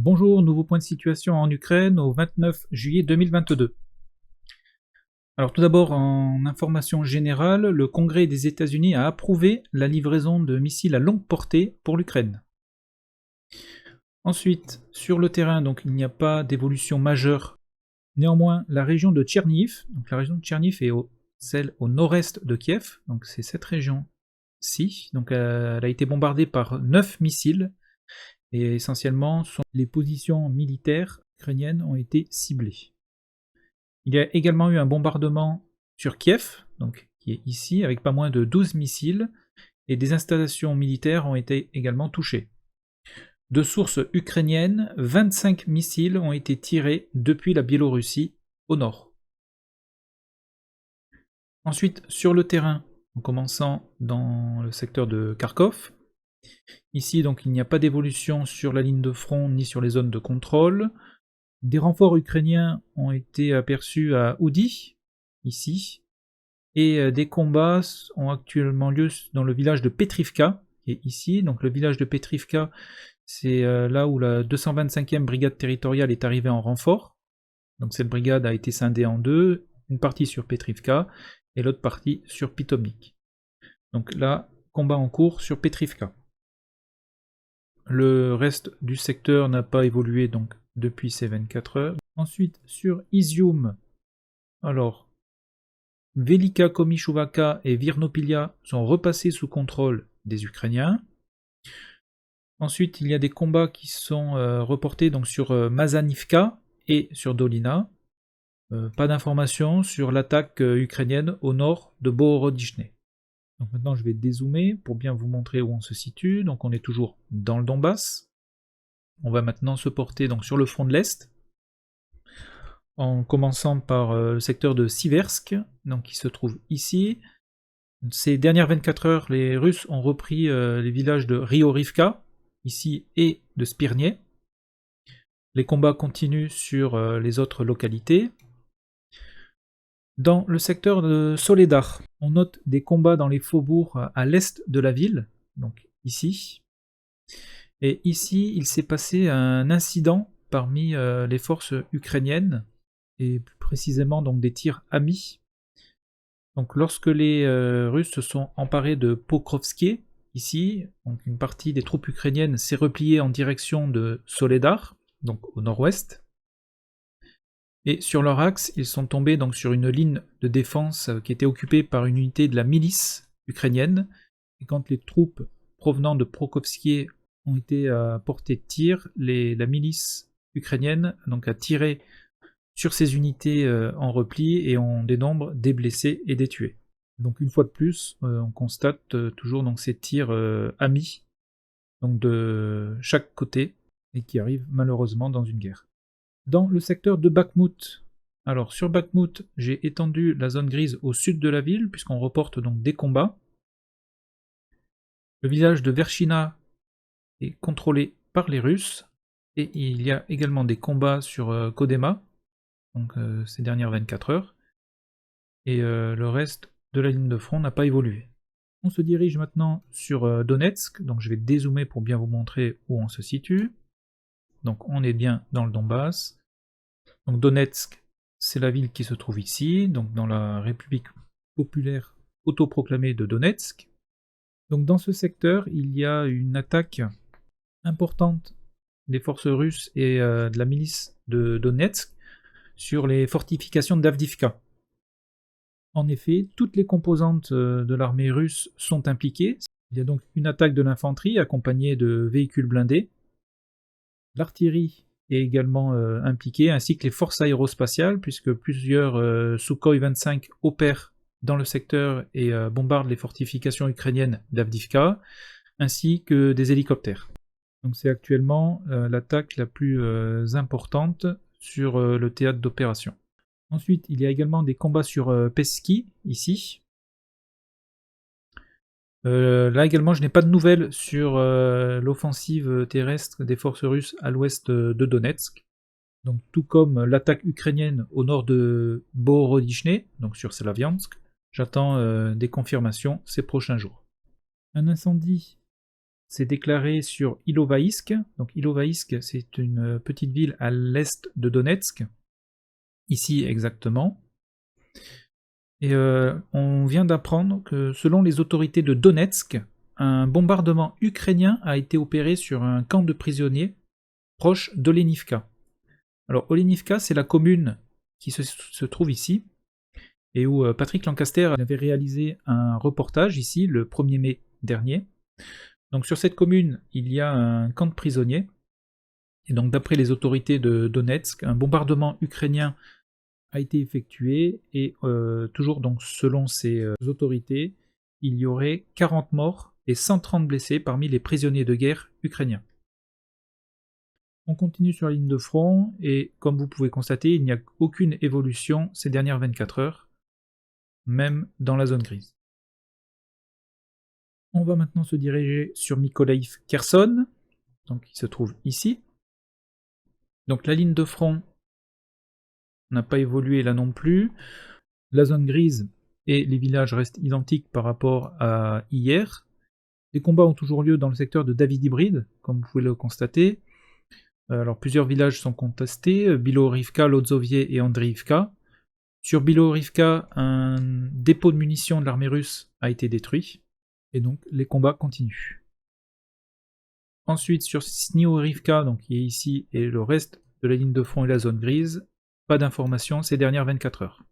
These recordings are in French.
Bonjour, nouveau point de situation en Ukraine au 29 juillet 2022. Alors tout d'abord, en information générale, le Congrès des États-Unis a approuvé la livraison de missiles à longue portée pour l'Ukraine. Ensuite, sur le terrain, donc il n'y a pas d'évolution majeure. Néanmoins, la région de Tcherniv, donc la région de Tcherniv est celle au nord-est de Kiev, donc c'est cette région-ci, donc elle a été bombardée par 9 missiles, et essentiellement les positions militaires ukrainiennes ont été ciblées. Il y a également eu un bombardement sur Kiev, donc qui est ici, avec pas moins de 12 missiles, et des installations militaires ont été également touchées. De sources ukrainiennes, 25 missiles ont été tirés depuis la Biélorussie au nord. Ensuite, sur le terrain, en commençant dans le secteur de Kharkov, ici donc il n'y a pas d'évolution sur la ligne de front ni sur les zones de contrôle. Des renforts ukrainiens ont été aperçus à Oudi, ici, et des combats ont actuellement lieu dans le village de Petrivka, qui est ici. Donc le village de Petrivka, c'est là où la 225e brigade territoriale est arrivée en renfort. Donc cette brigade a été scindée en deux, une partie sur Petrivka et l'autre partie sur Pitomnik. Donc là, combat en cours sur Petrivka. Le reste du secteur n'a pas évolué donc depuis ces 24 heures. Ensuite, sur Izium, alors, Velika Komishuvaka et Virnopilia sont repassés sous contrôle des Ukrainiens. Ensuite, il y a des combats qui sont reportés donc sur Mazanivka et sur Dolina. Pas d'informations sur l'attaque ukrainienne au nord de Bohorodishne. Donc maintenant, je vais dézoomer pour bien vous montrer où on se situe. Donc on est toujours dans le Donbass. On va maintenant se porter donc sur le front de l'Est, en commençant par le secteur de Siversk, donc qui se trouve ici. Ces dernières 24 heures, les Russes ont repris les villages de Riorivka, ici, et de Spirnie. Les combats continuent sur les autres localités. Dans le secteur de Soledar, on note des combats dans les faubourgs à l'est de la ville, donc ici. Et ici, il s'est passé un incident parmi les forces ukrainiennes, et plus précisément donc des tirs amis. Donc lorsque les Russes se sont emparés de Pokrovski, ici, donc une partie des troupes ukrainiennes s'est repliée en direction de Soledar, donc au nord-ouest. Et sur leur axe, ils sont tombés donc sur une ligne de défense qui était occupée par une unité de la milice ukrainienne. Et quand les troupes provenant de Pokrovski ont été à portée de tir, la milice ukrainienne donc, a tiré sur ces unités en repli et on dénombre des blessés et des tués. Donc une fois de plus, on constate toujours donc, ces tirs amis donc de chaque côté et qui arrivent malheureusement dans une guerre. Dans le secteur de Bakhmut, alors sur Bakhmut, j'ai étendu la zone grise au sud de la ville puisqu'on reporte donc des combats. Le village de Verchina est contrôlé par les Russes et il y a également des combats sur Kodema, donc ces dernières 24 heures, et le reste de la ligne de front n'a pas évolué. On se dirige maintenant sur Donetsk, donc je vais dézoomer pour bien vous montrer où on se situe. Donc on est bien dans le Donbass. Donc Donetsk, c'est la ville qui se trouve ici, donc dans la République populaire autoproclamée de Donetsk. Donc dans ce secteur, il y a une attaque importante des forces russes et de la milice de Donetsk sur les fortifications d'Avdivka. En effet, toutes les composantes de l'armée russe sont impliquées. Il y a donc une attaque de l'infanterie accompagnée de véhicules blindés. L'artillerie est également impliquée, ainsi que les forces aérospatiales, puisque plusieurs Sukhoi 25 opèrent dans le secteur et bombardent les fortifications ukrainiennes d'Avdivka, ainsi que des hélicoptères. Donc c'est actuellement l'attaque la plus importante sur le théâtre d'opération. Ensuite, il y a également des combats sur Peski, ici. Là également, je n'ai pas de nouvelles sur l'offensive terrestre des forces russes à l'ouest de Donetsk. Donc, tout comme l'attaque ukrainienne au nord de Bohorodishne, donc sur Slaviansk, j'attends des confirmations ces prochains jours. Un incendie s'est déclaré sur Ilovaisk. Donc Ilovaisk, c'est une petite ville à l'est de Donetsk, ici exactement. Et on vient d'apprendre que selon les autorités de Donetsk, un bombardement ukrainien a été opéré sur un camp de prisonniers proche d'Olenivka. Alors Olenivka, c'est la commune qui se trouve ici, et où Patrick Lancaster avait réalisé un reportage ici le 1er mai dernier. Donc sur cette commune, il y a un camp de prisonniers, et donc d'après les autorités de Donetsk, un bombardement ukrainien a été effectué, et toujours donc selon ces autorités, il y aurait 40 morts et 130 blessés parmi les prisonniers de guerre ukrainiens. On continue sur la ligne de front, et comme vous pouvez constater, il n'y a aucune évolution ces dernières 24 heures, même dans la zone grise. On va maintenant se diriger sur Mykolaiv Kherson, donc qui se trouve ici. Donc la ligne de front n'a pas évolué là non plus. La zone grise et les villages restent identiques par rapport à hier. Les combats ont toujours lieu dans le secteur de Davydibryd, comme vous pouvez le constater. Alors plusieurs villages sont contestés, Bilorivka, Lozovie et Andriivka. Sur Bilorivka, un dépôt de munitions de l'armée russe a été détruit, et donc les combats continuent. Ensuite sur Sniorivka, donc qui est ici, et le reste de la ligne de front et la zone grise, pas d'informations ces dernières 24 heures.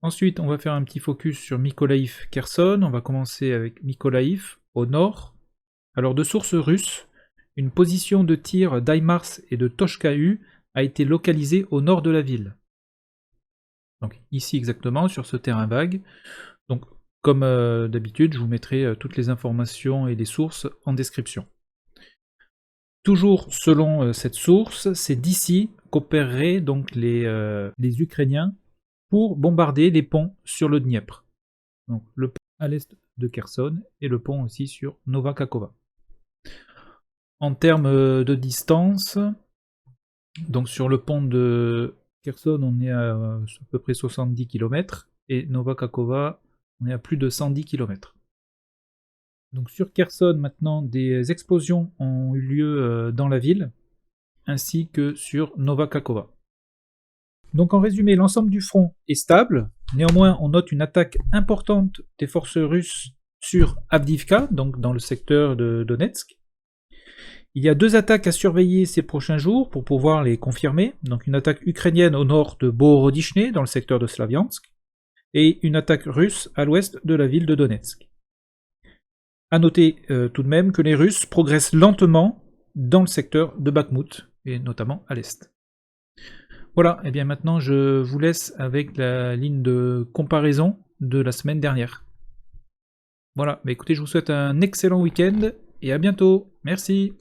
Ensuite, on va faire un petit focus sur Mykolaiv Kherson. On va commencer avec Mykolaiv, au nord. Alors de sources russes, une position de tir d'HIMARS et de Toshka-U a été localisée au nord de la ville. Donc ici exactement, sur ce terrain vague. Donc comme d'habitude, je vous mettrai toutes les informations et les sources en description. Toujours selon cette source, c'est d'ici qu'opéreraient donc les Ukrainiens pour bombarder les ponts sur le Dniepr. Donc le pont à l'est de Kherson et le pont aussi sur Nova Kakhovka. En termes de distance, donc sur le pont de Kherson, on est à peu près 70 km, et Nova Kakhovka, on est à plus de 110 km. Donc sur Kherson, maintenant, des explosions ont eu lieu dans la ville, ainsi que sur Nova Kakhovka. Donc en résumé, l'ensemble du front est stable, néanmoins on note une attaque importante des forces russes sur Avdiivka, donc dans le secteur de Donetsk. Il y a 2 attaques à surveiller ces prochains jours pour pouvoir les confirmer, donc une attaque ukrainienne au nord de Bohorodichne, dans le secteur de Slaviansk, et une attaque russe à l'ouest de la ville de Donetsk. A noter tout de même que les Russes progressent lentement dans le secteur de Bakhmout, et notamment à l'est. Voilà, et bien maintenant je vous laisse avec la ligne de comparaison de la semaine dernière. Voilà, bah écoutez, je vous souhaite un excellent week-end, et à bientôt. Merci.